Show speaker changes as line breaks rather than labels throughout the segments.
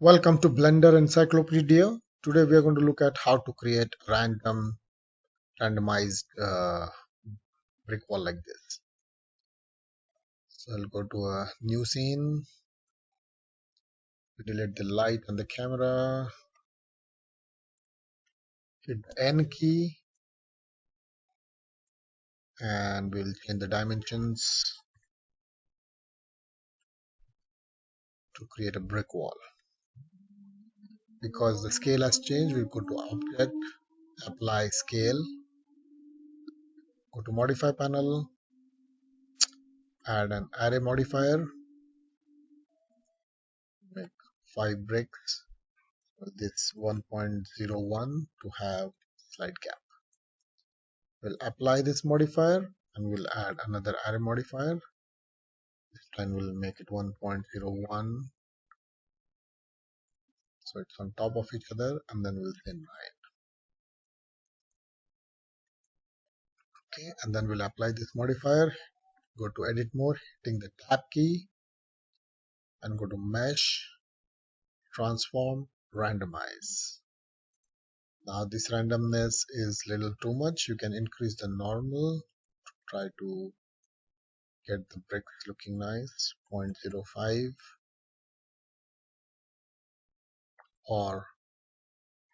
Welcome to Blender Encyclopedia. Today we are going to look at how to create randomized brick wall like this. So I'll go to a new scene, delete the light on the camera, hit the N key, and we'll change the dimensions to create a brick wall. Because the scale has changed, we'll go to Object, Apply Scale, go to Modify panel, add an array modifier, make 5 bricks with this 1.01 to have slide gap. We'll apply this modifier and we'll add another array modifier. This time we'll make it 1.01, so it's on top of each other, and then we'll thin right. Okay, and then we'll apply this modifier, go to edit mode, hitting the tab key, and go to mesh, transform, randomize. Now this randomness is little too much. You can increase the normal to try to get the bricks looking nice, 0.05, or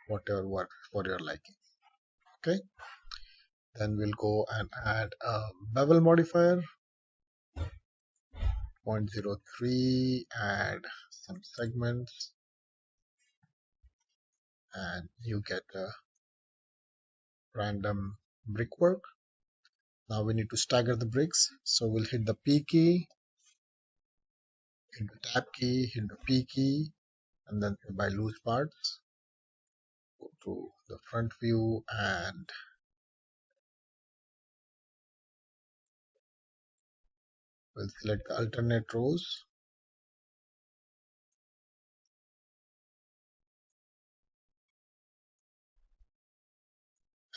whatever works for your liking. Okay, then we'll go and add a bevel modifier, 0.03, add some segments, and you get a random brickwork. Now we need to stagger the bricks, so we'll hit the P key, hit the tab key, hit the P key, and then by loose parts, go to the front view and we'll select the alternate rows.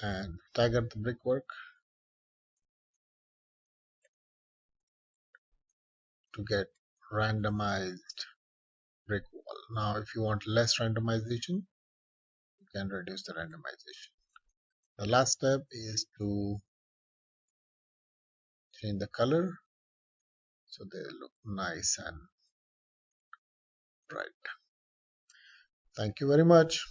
And stagger the brickwork to get randomized brick wall. Now if you want less randomization, you can reduce the randomization. The last step is to change the color so they look nice and bright. Thank you very much.